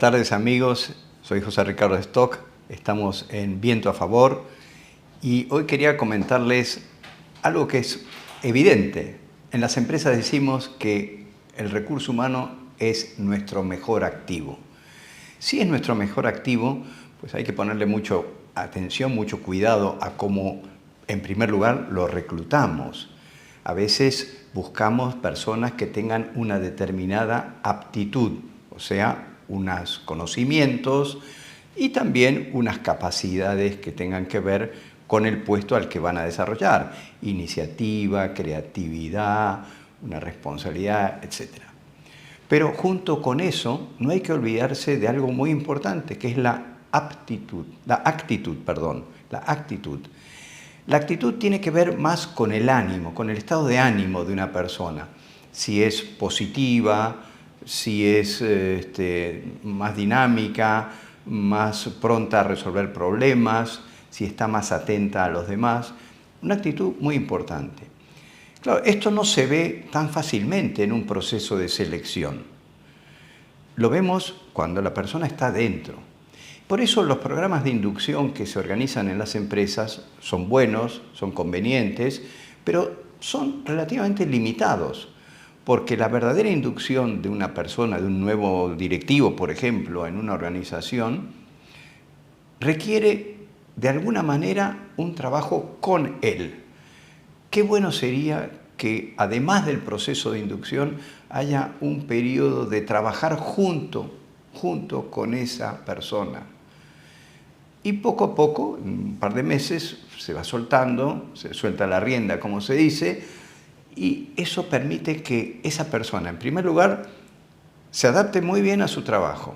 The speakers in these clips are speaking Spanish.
tardes, amigos. Soy José Ricardo Stock. Estamos en Viento a Favor y hoy quería comentarles algo que es evidente. En las empresas decimos que el recurso humano es nuestro mejor activo. Si es nuestro mejor activo, pues hay que ponerle mucha atención, mucho cuidado a cómo, en primer lugar, lo reclutamos. A veces buscamos personas que tengan una determinada aptitud, o sea, unos conocimientos y también unas capacidades que tengan que ver con el puesto al que van a desarrollar. Iniciativa, creatividad, una responsabilidad, etc. Pero junto con eso no hay que olvidarse de algo muy importante, que es la actitud. La actitud tiene que ver más con el ánimo, con el estado de ánimo de una persona. Si es positiva, si es más dinámica, más pronta a resolver problemas, si está más atenta a los demás. Una actitud muy importante. Claro, esto no se ve tan fácilmente en un proceso de selección. Lo vemos cuando la persona está dentro. Por eso los programas de inducción que se organizan en las empresas son buenos, son convenientes, pero son relativamente limitados, porque la verdadera inducción de una persona, de un nuevo directivo, por ejemplo, en una organización, requiere de alguna manera un trabajo con él. Qué bueno sería que, además del proceso de inducción, haya un periodo de trabajar junto con esa persona. Y poco a poco, en un par de meses, se va soltando, se suelta la rienda, como se dice, y eso permite que esa persona, en primer lugar, se adapte muy bien a su trabajo,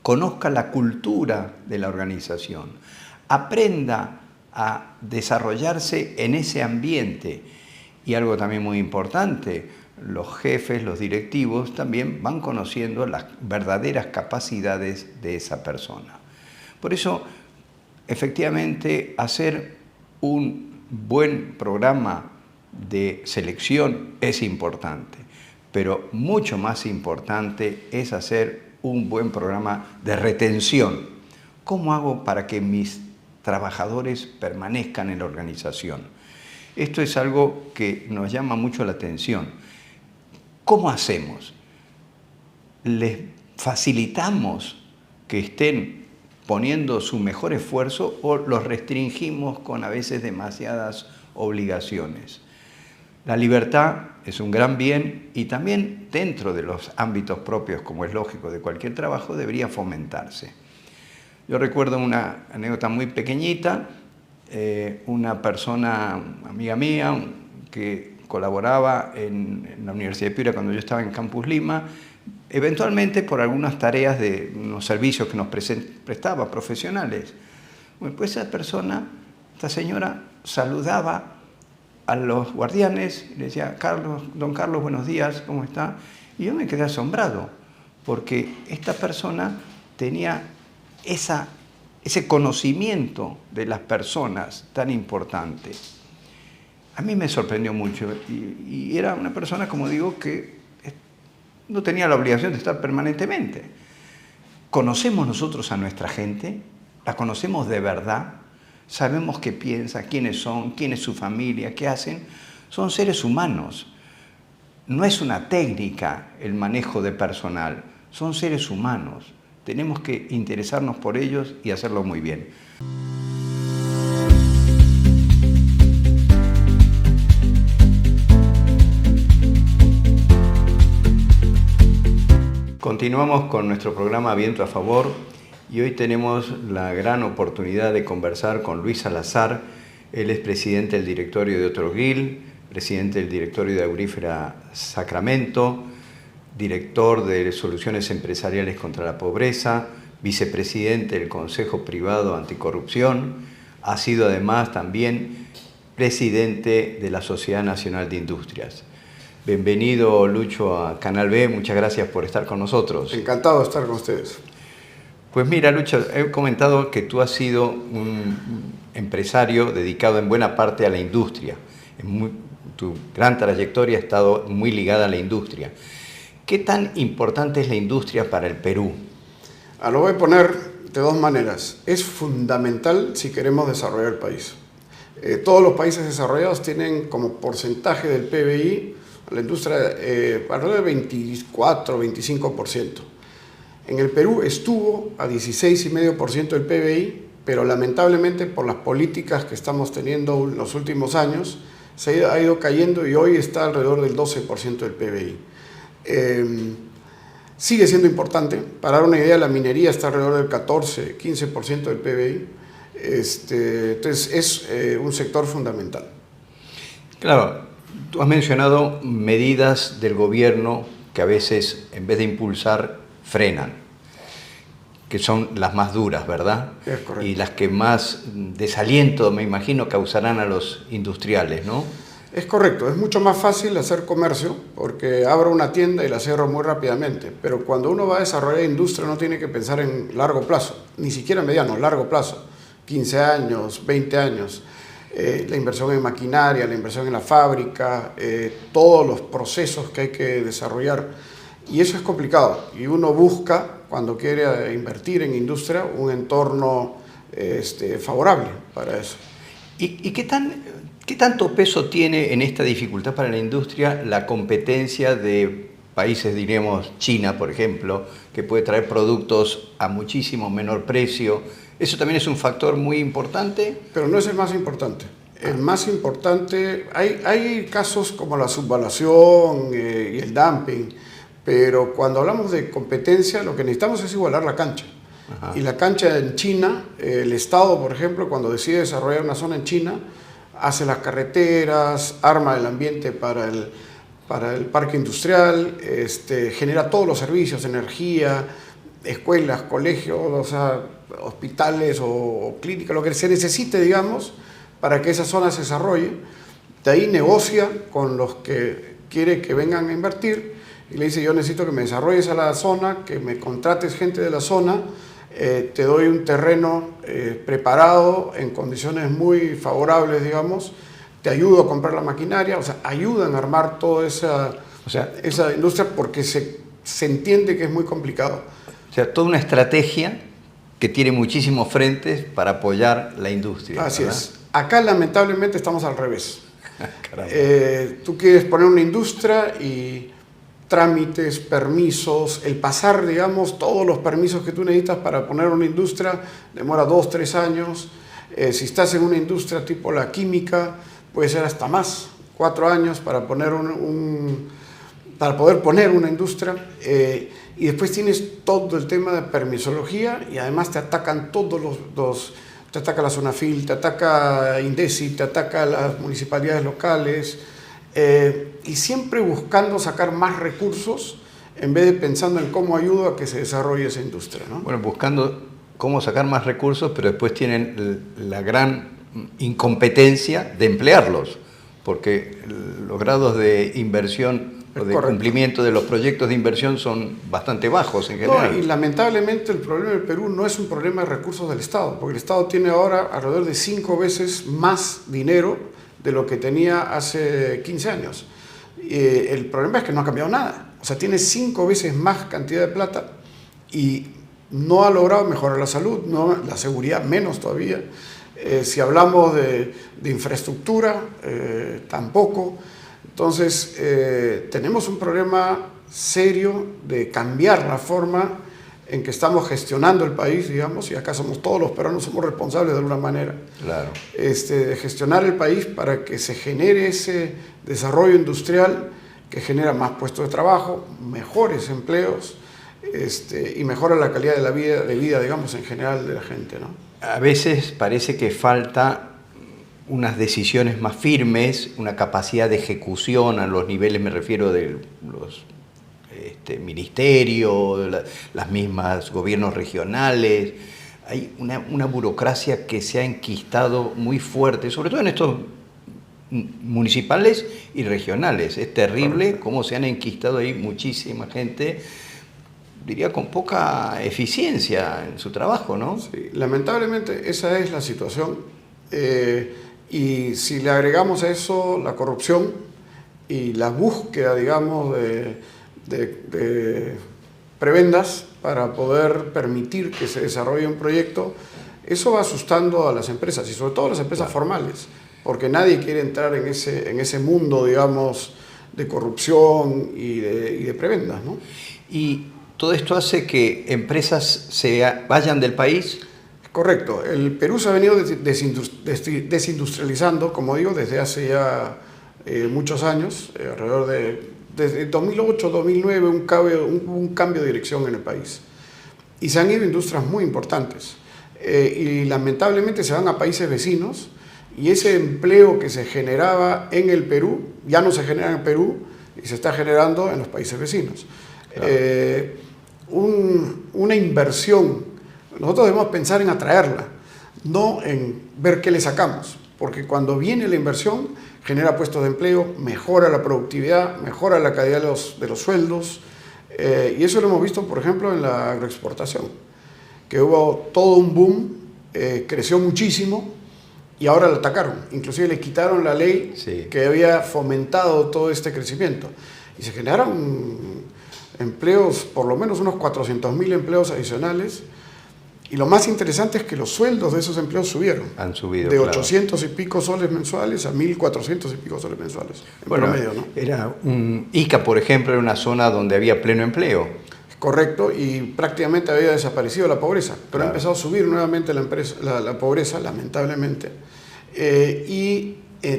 conozca la cultura de la organización, aprenda a desarrollarse en ese ambiente. Y algo también muy importante, los jefes, los directivos, también van conociendo las verdaderas capacidades de esa persona. Por eso, efectivamente, hacer un buen programa de selección es importante, pero mucho más importante es hacer un buen programa de retención. ¿Cómo hago para que mis trabajadores permanezcan en la organización? Esto es algo que nos llama mucho la atención. ¿Cómo hacemos? ¿Les facilitamos que estén poniendo su mejor esfuerzo o los restringimos con a veces demasiadas obligaciones? La libertad es un gran bien y también dentro de los ámbitos propios, como es lógico de cualquier trabajo, debería fomentarse. Yo recuerdo una anécdota muy pequeñita, una persona, amiga mía, que colaboraba en la Universidad de Piura cuando yo estaba en Campus Lima, eventualmente por algunas tareas de unos servicios que nos prestaba, profesionales. Bueno, pues esa persona, esta señora, saludaba a los guardianes y le decía: don Carlos, buenos días, ¿cómo está? Y yo me quedé asombrado, porque esta persona tenía ese conocimiento de las personas tan importante. A mí me sorprendió mucho y era una persona, como digo, que no tenía la obligación de estar permanentemente. ¿Conocemos nosotros a nuestra gente? ¿La conocemos de verdad? ¿Sabemos qué piensa, quiénes son, quién es su familia, qué hacen? Son seres humanos. No es una técnica el manejo de personal, son seres humanos. Tenemos que interesarnos por ellos y hacerlo muy bien. Continuamos con nuestro programa Viento a Favor y hoy tenemos la gran oportunidad de conversar con Luis Salazar. Él es presidente del directorio de Otroguil, presidente del directorio de Aurífera Sacramento, director de Soluciones Empresariales contra la Pobreza, vicepresidente del Consejo Privado Anticorrupción. Ha sido además también presidente de la Sociedad Nacional de Industrias. Bienvenido, Lucho, a Canal B. Muchas gracias por estar con nosotros. Encantado de estar con ustedes. Pues mira, Lucho, he comentado que tú has sido un empresario dedicado en buena parte a la industria. Tu gran trayectoria ha estado muy ligada a la industria. ¿Qué tan importante es la industria para el Perú? Lo voy a poner de dos maneras. Es fundamental si queremos desarrollar el país. Todos los países desarrollados tienen como porcentaje del PBI a la industria alrededor del 24-25%. En el Perú estuvo a 16,5% del PBI, pero lamentablemente por las políticas que estamos teniendo en los últimos años, se ha ido cayendo y hoy está alrededor del 12% del PBI. Sigue siendo importante. Para dar una idea, la minería está alrededor del 14-15% del PBI. Entonces es un sector fundamental. Claro, tú has mencionado medidas del gobierno que a veces, en vez de impulsar, frenan, que son las más duras, ¿verdad? Es correcto. Y las que más desaliento, me imagino, causarán a los industriales, ¿no? Es correcto, es mucho más fácil hacer comercio porque abro una tienda y la cierro muy rápidamente, pero cuando uno va a desarrollar industria no tiene que pensar en largo plazo, ni siquiera mediano, largo plazo, 15 años, 20 años. La inversión en maquinaria, la inversión en la fábrica, todos los procesos que hay que desarrollar. Y eso es complicado. Y uno busca, cuando quiere invertir en industria, un entorno favorable para eso. ¿Y qué tanto peso tiene en esta dificultad para la industria la competencia de países, diríamos, China, por ejemplo, que puede traer productos a muchísimo menor precio? ¿Eso también es un factor muy importante? Pero no es el más importante. El más importante, hay casos como la subvaluación y el dumping, pero cuando hablamos de competencia, lo que necesitamos es igualar la cancha. Ajá. Y la cancha en China, el Estado, por ejemplo, cuando decide desarrollar una zona en China, hace las carreteras, arma el ambiente para el parque industrial, genera todos los servicios, energía, escuelas, colegios, o sea, hospitales o clínicas, lo que se necesite, digamos, para que esa zona se desarrolle. De ahí negocia con los que quiere que vengan a invertir y le dice: yo necesito que me desarrolles a la zona, que me contrates gente de la zona, te doy un terreno preparado en condiciones muy favorables, digamos, te ayudo a comprar la maquinaria, o sea, ayudan a armar toda esa industria porque se entiende que es muy complicado. O sea, toda una estrategia que tiene muchísimos frentes para apoyar la industria. Así ¿verdad? es. Acá lamentablemente estamos al revés. Tú quieres poner una industria y trámites, permisos, el pasar, digamos, todos los permisos que tú necesitas para poner una industria demora 2-3 años. Si estás en una industria tipo la química, puede ser hasta más, 4 años para poner para poder poner una industria. Y después tienes todo el tema de permisología y además te atacan todos te ataca la Zonafil, te ataca Indesi, te ataca las municipalidades locales, y siempre buscando sacar más recursos en vez de pensando en cómo ayudo a que se desarrolle esa industria, ¿no? Bueno, buscando cómo sacar más recursos, pero después tienen la gran incompetencia de emplearlos, porque los grados de inversión o de cumplimiento de los proyectos de inversión son bastante bajos en general. No, y lamentablemente el problema del Perú no es un problema de recursos del Estado, porque el Estado tiene ahora alrededor de 5 veces más dinero de lo que tenía hace 15 años. El problema es que no ha cambiado nada. O sea, tiene 5 veces más cantidad de plata y no ha logrado mejorar la salud, no, la seguridad menos todavía. Si hablamos de infraestructura, tampoco. Entonces, tenemos un problema serio de cambiar la forma en que estamos gestionando el país, digamos, y acá somos todos los peruanos, somos responsables de alguna manera, claro, de gestionar el país para que se genere ese desarrollo industrial que genera más puestos de trabajo, mejores empleos, y mejora la calidad de vida, digamos, en general de la gente, ¿no? A veces parece que falta unas decisiones más firmes, una capacidad de ejecución a los niveles, me refiero de los ministerios, las mismas gobiernos regionales. Hay una burocracia que se ha enquistado muy fuerte, sobre todo en estos municipales y regionales. Es terrible cómo se han enquistado ahí muchísima gente, diría con poca eficiencia en su trabajo, ¿no? Sí, lamentablemente esa es la situación. Y si le agregamos a eso la corrupción y la búsqueda, digamos, de prebendas para poder permitir que se desarrolle un proyecto, eso va asustando a las empresas y sobre todo a las empresas formales, porque nadie quiere entrar en ese mundo, digamos, de corrupción y de prebendas, ¿no? ¿Y todo esto hace que empresas vayan del país? Correcto. El Perú se ha venido desindustrializando, como digo, desde hace ya muchos años, alrededor desde 2008, 2009, un cambio de dirección en el país. Y se han ido industrias muy importantes. Y lamentablemente se van a países vecinos y ese empleo que se generaba en el Perú, ya no se genera en el Perú y se está generando en los países vecinos. Claro. Una inversión, nosotros debemos pensar en atraerla, no en ver qué le sacamos, porque cuando viene la inversión genera puestos de empleo, mejora la productividad, mejora la calidad de los sueldos, y eso lo hemos visto, por ejemplo, en la agroexportación, que hubo todo un boom, creció muchísimo y ahora lo atacaron, inclusive le quitaron la ley que había fomentado todo este crecimiento y se generaron empleos, por lo menos unos 400.000 empleos adicionales. Y lo más interesante es que los sueldos de esos empleos subieron. Han subido, de 800 y pico soles mensuales a 1.400 y pico soles mensuales. En promedio, ¿no? Era Ica, por ejemplo, era una zona donde había pleno empleo. Correcto, y prácticamente había desaparecido la pobreza, pero ha empezado a subir nuevamente la pobreza, lamentablemente.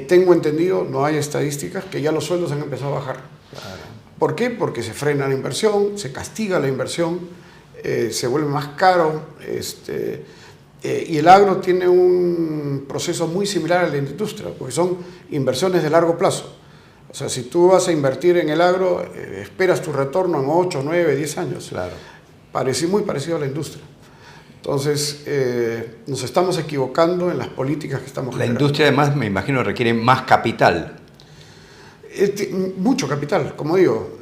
Tengo entendido, no hay estadísticas, que ya los sueldos han empezado a bajar. Claro. ¿Por qué? Porque se frena la inversión, se castiga la inversión, se vuelve más caro, y el agro tiene un proceso muy similar a la industria, porque son inversiones de largo plazo. O sea, si tú vas a invertir en el agro, esperas tu retorno en 8, 9, 10 años. Claro. Muy parecido a la industria. Entonces, nos estamos equivocando en las políticas que estamos generando. La industria, además, me imagino, requiere más capital. Mucho capital, como digo.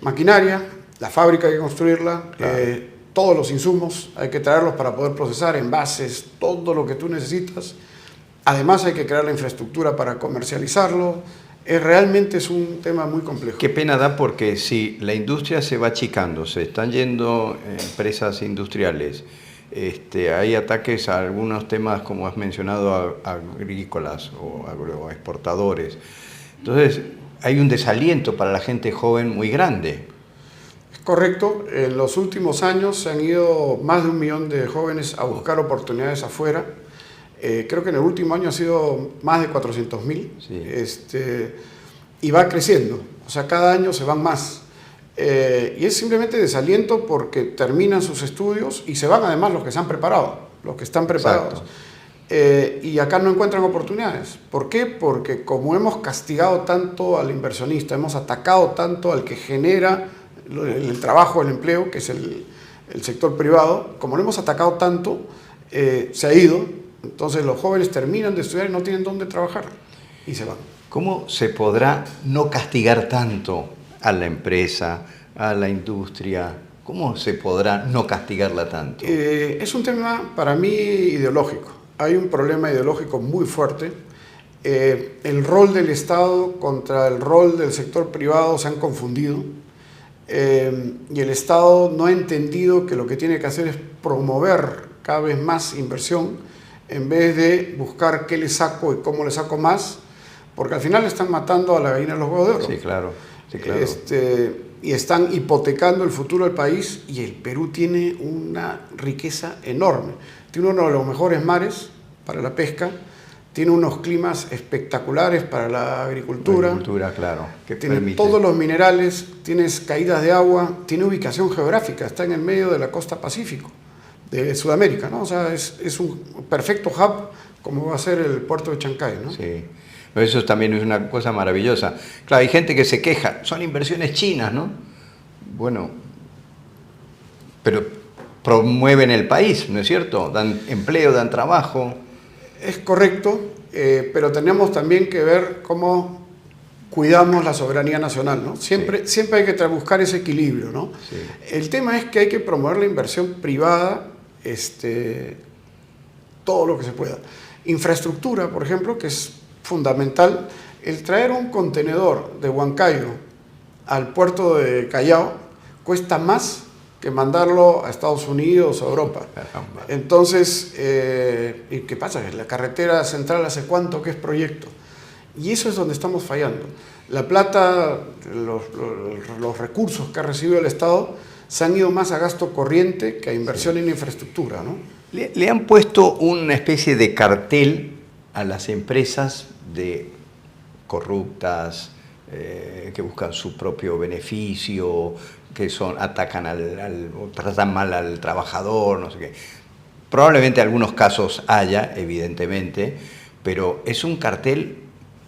Maquinaria, la fábrica hay que construirla, claro. Todos los insumos hay que traerlos para poder procesar, envases, todo lo que tú necesitas. Además, hay que crear la infraestructura para comercializarlo. Realmente es un tema muy complejo. Qué pena da, porque si la industria se va achicando, se están yendo empresas industriales, hay ataques a algunos temas, como has mencionado, agrícolas o agroexportadores. Entonces, hay un desaliento para la gente joven muy grande. Es correcto. En los últimos años se han ido más de 1 millón de jóvenes a buscar oportunidades afuera. Creo que en el último año ha sido más de 400.000, sí. Y va creciendo, o sea, cada año se van más. Y es simplemente desaliento porque terminan sus estudios y se van además los que se han preparado, los que están preparados. Y acá no encuentran oportunidades. ¿Por qué? Porque como hemos castigado tanto al inversionista, hemos atacado tanto al que genera el trabajo, el empleo, que es el sector privado, como lo hemos atacado tanto, se ha ido. Entonces los jóvenes terminan de estudiar y no tienen dónde trabajar y se van. ¿Cómo se podrá no castigar tanto a la empresa, a la industria? ¿Cómo se podrá no castigarla tanto? Es un tema para mí ideológico. Hay un problema ideológico muy fuerte. El rol del Estado contra el rol del sector privado se han confundido. Y el Estado no ha entendido que lo que tiene que hacer es promover cada vez más inversión, en vez de buscar qué le saco y cómo le saco más, porque al final están matando a la gallina de los huevos de oro. Sí, claro. Sí, claro. Y están hipotecando el futuro del país, y el Perú tiene una riqueza enorme. Tiene uno de los mejores mares para la pesca, tiene unos climas espectaculares para la agricultura. Agricultura, claro. Tiene todos los minerales, tienes caídas de agua, tiene ubicación geográfica, está en el medio de la costa Pacífico de Sudamérica, ¿no? O sea, es un perfecto hub, como va a ser el puerto de Chancay, ¿no? Sí, pero eso también es una cosa maravillosa. Claro, hay gente que se queja, son inversiones chinas, ¿no? Bueno, pero promueven el país, ¿no es cierto? Dan empleo, dan trabajo. Es correcto, pero tenemos también que ver cómo cuidamos la soberanía nacional, ¿no? Siempre hay que buscar ese equilibrio, ¿no? Sí. El tema es que hay que promover la inversión privada, todo lo que se pueda. Infraestructura, por ejemplo, que es fundamental. El traer un contenedor de Huancayo al puerto de Callao cuesta más que mandarlo a Estados Unidos o Europa. Caramba. Entonces, ¿y qué pasa? La carretera central ¿hace cuánto que es proyecto? Y eso es donde estamos fallando. La plata, los recursos que ha recibido el Estado se han ido más a gasto corriente que a inversión en infraestructura, ¿no? Le han puesto una especie de cartel a las empresas de corruptas, que buscan su propio beneficio, que atacan o tratan mal al trabajador, no sé qué. Probablemente algunos casos haya, evidentemente, pero es un cartel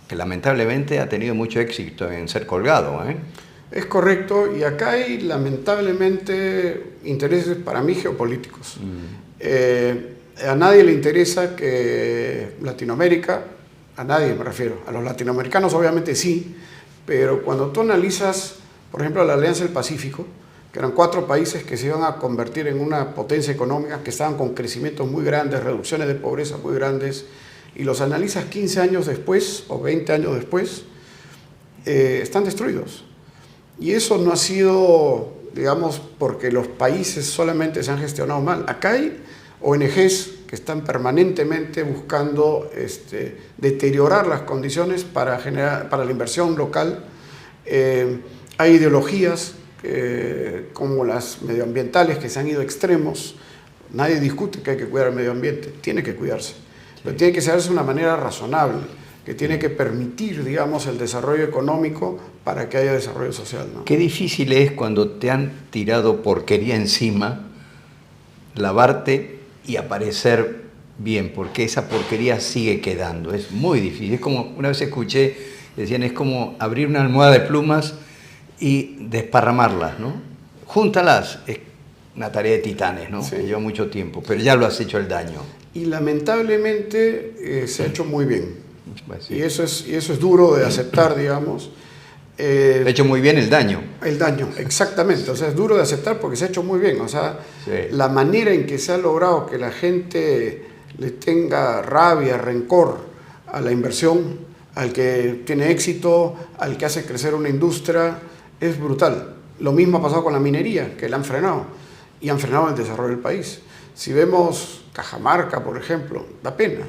que lamentablemente ha tenido mucho éxito en ser colgado, ¿eh? Es correcto, y acá hay lamentablemente intereses para mí geopolíticos. A nadie le interesa que Latinoamérica, a nadie me refiero, a los latinoamericanos obviamente sí, pero cuando tú analizas, por ejemplo, la Alianza del Pacífico, que eran 4 países que se iban a convertir en una potencia económica, que estaban con crecimientos muy grandes, reducciones de pobreza muy grandes, y los analizas 15 años después o 20 años después, están destruidos. Y eso no ha sido, digamos, porque los países solamente se han gestionado mal. Acá hay ONGs que están permanentemente buscando deteriorar las condiciones para la inversión local. Hay ideologías como las medioambientales que se han ido a extremos. Nadie discute que hay que cuidar el medio ambiente, tiene que cuidarse, pero tiene que hacerse de una manera razonable, que tiene que permitir, digamos, el desarrollo económico para que haya desarrollo social, ¿no? Qué difícil es cuando te han tirado porquería encima, lavarte y aparecer bien, porque esa porquería sigue quedando. Es muy difícil. Es como, una vez escuché, decían, es como abrir una almohada de plumas y desparramarlas, ¿no? Júntalas. Es una tarea de titanes, ¿no? Sí. Que lleva mucho tiempo, pero ya lo has hecho el daño. Y lamentablemente se ha hecho muy bien. Pues sí. Y eso es duro de aceptar, digamos. Se ha hecho muy bien el daño. El daño, exactamente. O sea, es duro de aceptar porque se ha hecho muy bien. O sea, Sí. la manera en que se ha logrado que la gente le tenga rabia, rencor a la inversión, al que tiene éxito, al que hace crecer una industria, es brutal. Lo mismo ha pasado con la minería, que la han frenado. Y han frenado el desarrollo del país. Si vemos Cajamarca, por ejemplo, da pena.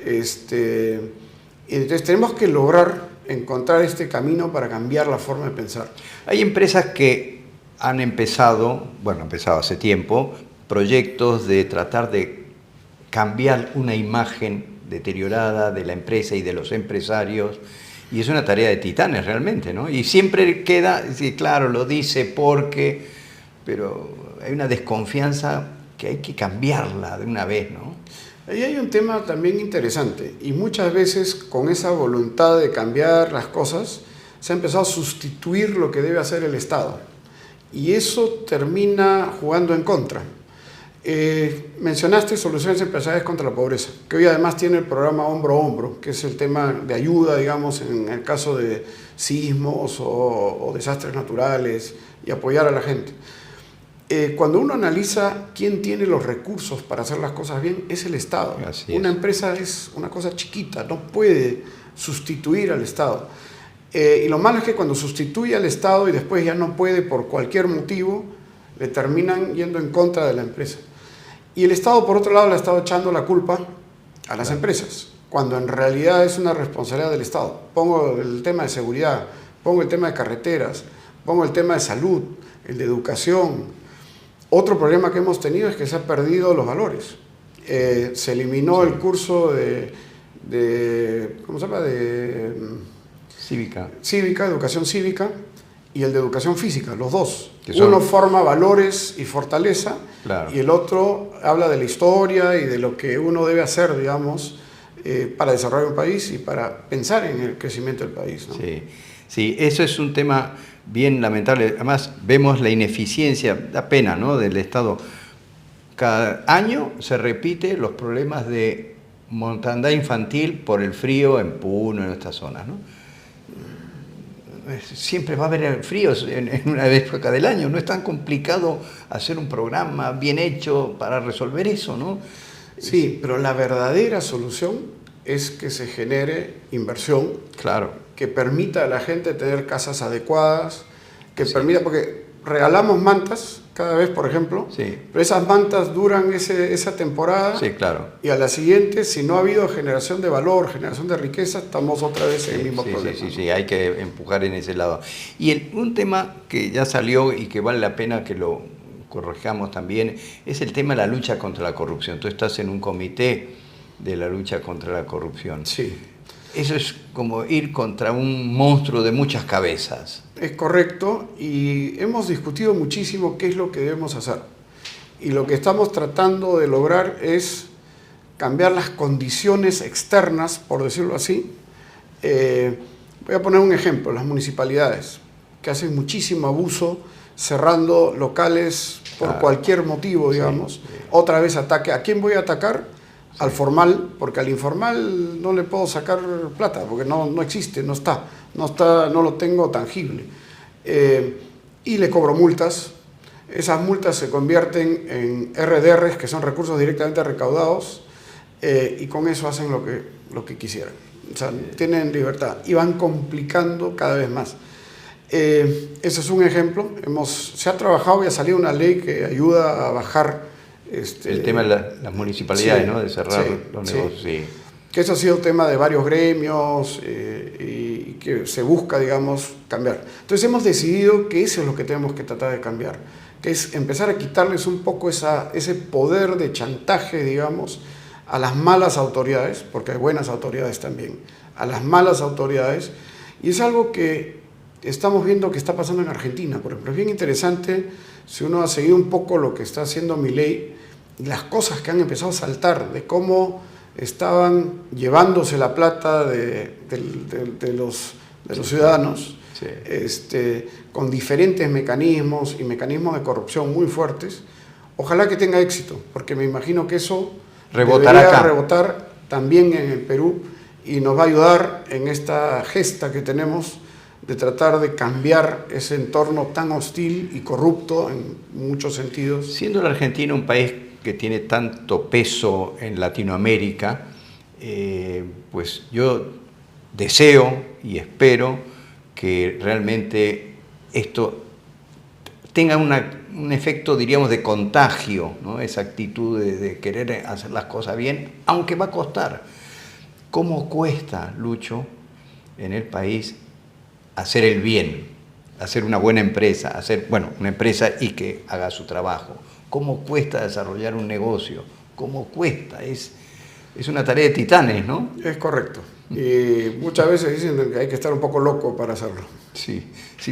Entonces tenemos que lograr encontrar este camino para cambiar la forma de pensar. Hay empresas que han empezado hace tiempo, proyectos de tratar de cambiar una imagen deteriorada de la empresa y de los empresarios, y es una tarea de titanes realmente, ¿no? Y siempre queda, sí, claro, lo dice porque, pero hay una desconfianza que hay que cambiarla de una vez, ¿no? Ahí hay un tema también interesante, y muchas veces con esa voluntad de cambiar las cosas se ha empezado a sustituir lo que debe hacer el Estado, y eso termina jugando en contra. Mencionaste soluciones empresariales contra la pobreza, que hoy además tiene el programa Hombro a Hombro, que es el tema de ayuda, digamos, en el caso de sismos o desastres naturales, y apoyar a la gente. Cuando uno analiza quién tiene los recursos para hacer las cosas bien, es el Estado. Una empresa es una cosa chiquita, no puede sustituir al Estado. Y lo malo es que cuando sustituye al Estado y después ya no puede por cualquier motivo, le terminan yendo en contra de la empresa. Y el Estado, por otro lado, le ha estado echando la culpa a las empresas, cuando en realidad es una responsabilidad del Estado. Pongo el tema de seguridad, pongo el tema de carreteras, pongo el tema de salud, el de educación. Otro problema que hemos tenido es que se han perdido los valores. Se eliminó el curso ¿cómo se llama? De cívica, educación cívica, y el de educación física, los dos. Uno forma valores y fortaleza, claro, y el otro habla de la historia y de lo que uno debe hacer, digamos, para desarrollar un país y para pensar en el crecimiento del país, ¿no? Sí, sí, eso es un tema bien lamentable. Además, vemos la ineficiencia, da pena, ¿no?, del Estado. Cada año se repite los problemas de mortandad infantil por el frío en Puno, en estas zonas, ¿no? Siempre va a haber frío en una época del año. No es tan complicado hacer un programa bien hecho para resolver eso, ¿no? Sí, pero la verdadera solución es que se genere inversión, claro, que permita a la gente tener casas adecuadas, que permita, porque regalamos mantas cada vez, por ejemplo. Sí. Pero esas mantas duran esa temporada. Sí, claro. Y a la siguiente, si no ha habido generación de valor, generación de riqueza, estamos otra vez en el mismo Sí, problema. sí, hay que empujar en ese lado. Y un tema que ya salió y que vale la pena que lo corrijamos también, es el tema de la lucha contra la corrupción. Tú estás en un comité de la lucha contra la corrupción. Sí. Eso es como ir contra un monstruo de muchas cabezas. Es correcto, y hemos discutido muchísimo qué es lo que debemos hacer. Y lo que estamos tratando de lograr es cambiar las condiciones externas, por decirlo así. Voy a poner un ejemplo: las municipalidades, que hacen muchísimo abuso cerrando locales por cualquier motivo, digamos. Sí. Otra vez ataque. ¿A quién voy a atacar? Al formal, porque al informal no le puedo sacar plata, porque no existe, no lo tengo tangible. Y le cobro multas. Esas multas se convierten en RDRs, que son recursos directamente recaudados, y con eso hacen lo que quisieran. O sea, tienen libertad y van complicando cada vez más. Ese es un ejemplo. Se ha trabajado y ha salido una ley que ayuda a bajar el tema de las municipalidades, ¿no? De cerrar los negocios. Sí. Que eso ha sido tema de varios gremios y que se busca, digamos, cambiar. Entonces hemos decidido que eso es lo que tenemos que tratar de cambiar, que es empezar a quitarles un poco ese poder de chantaje, digamos, a las malas autoridades, porque hay buenas autoridades también, a las malas autoridades. Y es algo que estamos viendo que está pasando en Argentina, por ejemplo. Es bien interesante, si uno ha seguido un poco lo que está haciendo Milei, las cosas que han empezado a saltar, de cómo estaban llevándose la plata de los ciudadanos, con diferentes mecanismos y mecanismos de corrupción muy fuertes. Ojalá que tenga éxito, porque me imagino que eso debería rebotar también en el Perú y nos va a ayudar en esta gesta que tenemos de tratar de cambiar ese entorno tan hostil y corrupto en muchos sentidos. Siendo la Argentina un país que tiene tanto peso en Latinoamérica, pues yo deseo y espero que realmente esto tenga un efecto, diríamos, de contagio, ¿no? Esa actitud de querer hacer las cosas bien, aunque va a costar. ¿Cómo cuesta, Lucho, en el país hacer el bien, hacer una buena empresa, una empresa y que haga su trabajo? ¿Cómo cuesta desarrollar un negocio? ¿Cómo cuesta? Es una tarea de titanes, ¿no? Es correcto. Y muchas veces dicen que hay que estar un poco loco para hacerlo. Sí,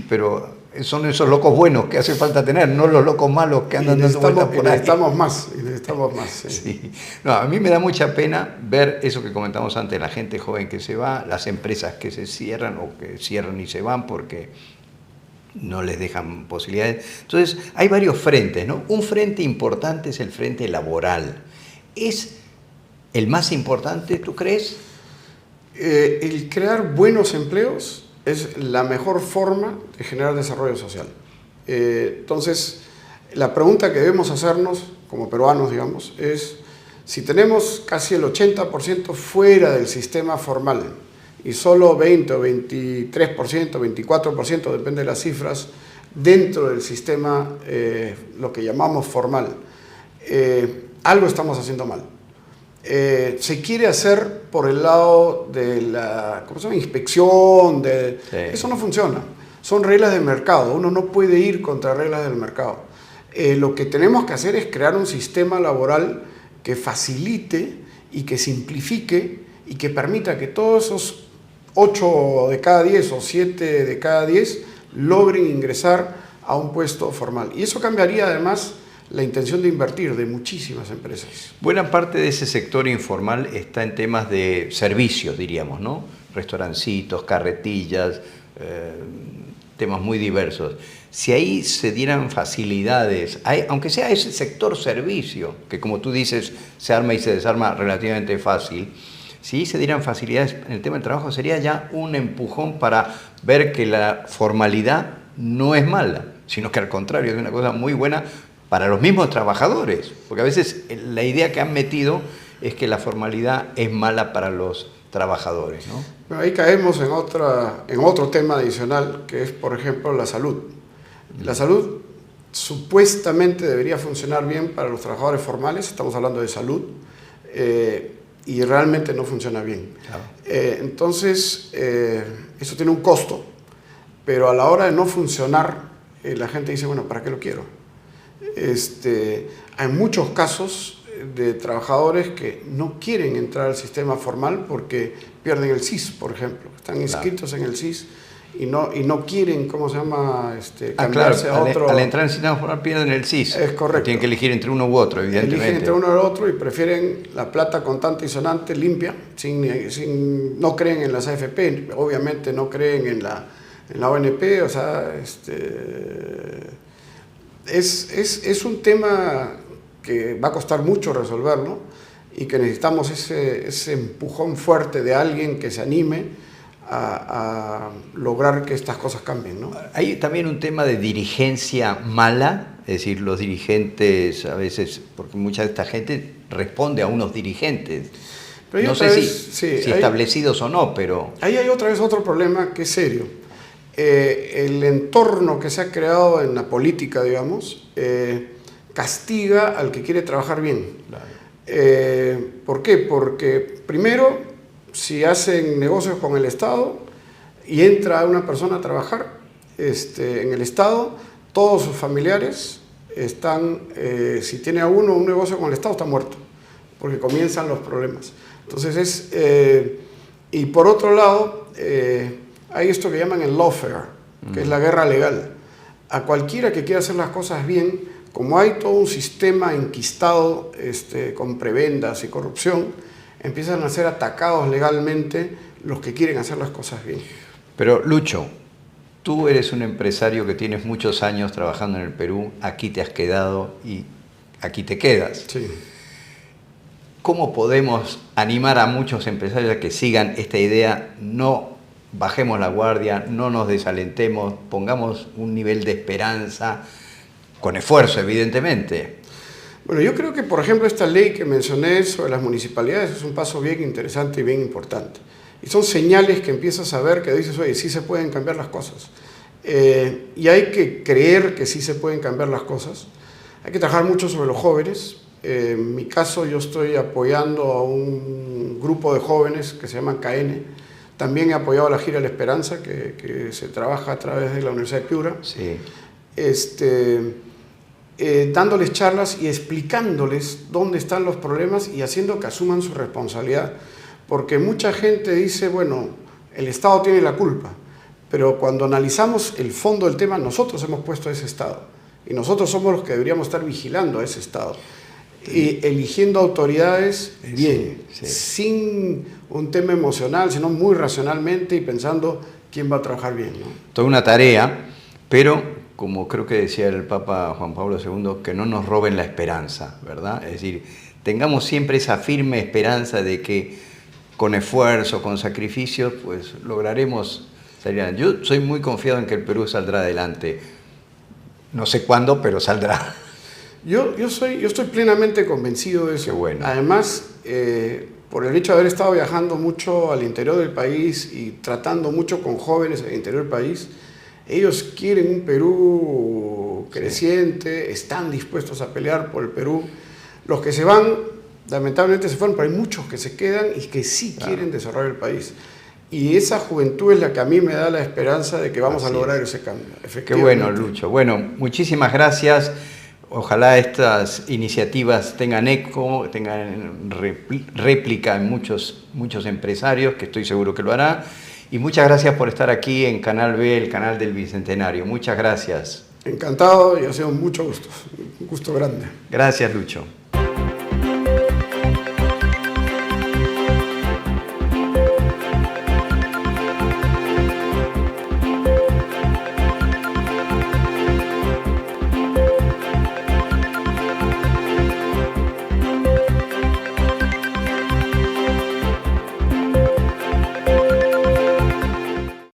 pero son esos locos buenos que hace falta tener, no los locos malos que andan dando vueltas por ahí. Necesitamos más. Sí. Sí. No, a mí me da mucha pena ver eso que comentamos antes, la gente joven que se va, las empresas que se cierran o que cierran y se van porque no les dejan posibilidades. Entonces, hay varios frentes, ¿no? Un frente importante es el frente laboral. ¿Es el más importante, tú crees? El crear buenos empleos es la mejor forma de generar desarrollo social. Entonces, la pregunta que debemos hacernos como peruanos, digamos, es si tenemos casi el 80% fuera del sistema formal y solo 20 o 23%, 24%, depende de las cifras, dentro del sistema, lo que llamamos formal, algo estamos haciendo mal. Se quiere hacer por el lado de la inspección, eso no funciona. Son reglas del mercado, uno no puede ir contra reglas del mercado. Lo que tenemos que hacer es crear un sistema laboral que facilite y que simplifique y que permita que todos esos 8 de cada 10 o 7 de cada 10 logren ingresar a un puesto formal. Y eso cambiaría además la intención de invertir de muchísimas empresas. Buena parte de ese sector informal está en temas de servicios, diríamos, ¿no? Restaurancitos, carretillas, temas muy diversos. Si ahí se dieran facilidades, aunque sea ese sector servicio, que como tú dices, se arma y se desarma relativamente fácil, si se dieran facilidades en el tema del trabajo, sería ya un empujón para ver que la formalidad no es mala, sino que al contrario, es una cosa muy buena para los mismos trabajadores, porque a veces la idea que han metido es que la formalidad es mala para los trabajadores, ¿no? Bueno, ahí caemos en otro tema adicional, que es, por ejemplo, la salud. La salud supuestamente debería funcionar bien para los trabajadores formales, estamos hablando de salud, y realmente no funciona bien. Claro. Entonces, eso tiene un costo, pero a la hora de no funcionar, la gente dice, bueno, ¿para qué lo quiero? Hay muchos casos de trabajadores que no quieren entrar al sistema formal porque pierden el CIS, por ejemplo. Están inscritos en el CIS y no quieren, ¿cómo se llama? Cambiarse a otro. Al entrar en el sistema formal pierden el CIS. Es correcto. Tienen que elegir entre uno u otro, evidentemente. Eligen entre uno u otro y prefieren la plata contante y sonante limpia, no creen en las AFP, obviamente no creen en la ONP, o sea, es un tema que va a costar mucho resolverlo y que necesitamos ese empujón fuerte de alguien que se anime a lograr que estas cosas cambien, ¿no? Hay también un tema de dirigencia mala, es decir, los dirigentes a veces, porque mucha de esta gente responde a unos dirigentes, pero no sé si establecidos o no, pero... Ahí hay otra vez otro problema que es serio. El entorno que se ha creado en la política, digamos, castiga al que quiere trabajar bien. Claro. ¿Por qué? Porque primero, si hacen negocios con el Estado y entra una persona a trabajar en el Estado, todos sus familiares están, si tiene uno un negocio con el Estado, está muerto, porque comienzan los problemas. Entonces y por otro lado, hay esto que llaman el lawfare, que es la guerra legal. A cualquiera que quiera hacer las cosas bien, como hay todo un sistema enquistado con prebendas y corrupción, empiezan a ser atacados legalmente los que quieren hacer las cosas bien. Pero Lucho, tú eres un empresario que tienes muchos años trabajando en el Perú, aquí te has quedado y aquí te quedas. Sí. ¿Cómo podemos animar a muchos empresarios a que sigan esta idea? No bajemos la guardia, no nos desalentemos, pongamos un nivel de esperanza, con esfuerzo, evidentemente. Bueno, yo creo que, por ejemplo, esta ley que mencioné sobre las municipalidades es un paso bien interesante y bien importante. Y son señales que empiezas a ver que dices, oye, sí se pueden cambiar las cosas. Y hay que creer que sí se pueden cambiar las cosas. Hay que trabajar mucho sobre los jóvenes. En mi caso, yo estoy apoyando a un grupo de jóvenes que se llaman KN. También he apoyado la Gira de la Esperanza, que se trabaja a través de la Universidad de Piura. Sí. Dándoles charlas y explicándoles dónde están los problemas y haciendo que asuman su responsabilidad. Porque mucha gente dice, bueno, el Estado tiene la culpa, pero cuando analizamos el fondo del tema, nosotros hemos puesto a ese Estado y nosotros somos los que deberíamos estar vigilando a ese Estado y eligiendo autoridades bien, sin un tema emocional, sino muy racionalmente y pensando quién va a trabajar bien, ¿no? Toda una tarea, pero como creo que decía el Papa Juan Pablo II, que no nos roben la esperanza, ¿verdad? Es decir, tengamos siempre esa firme esperanza de que con esfuerzo, con sacrificio, pues lograremos salir adelante. Yo soy muy confiado en que el Perú saldrá adelante. No sé cuándo, pero saldrá. Yo estoy plenamente convencido de eso. Qué bueno. Además, por el hecho de haber estado viajando mucho al interior del país y tratando mucho con jóvenes en el interior del país, ellos quieren un Perú creciente, están dispuestos a pelear por el Perú. Los que se van, lamentablemente se fueron, pero hay muchos que se quedan y que sí quieren desarrollar el país. Y esa juventud es la que a mí me da la esperanza de que vamos a lograr ese cambio. Qué bueno, Lucho. Bueno, muchísimas gracias. Ojalá estas iniciativas tengan eco, tengan réplica en muchos empresarios, que estoy seguro que lo hará. Y muchas gracias por estar aquí en Canal B, el canal del Bicentenario. Muchas gracias. Encantado y ha sido mucho gusto, un gusto grande. Gracias, Lucho.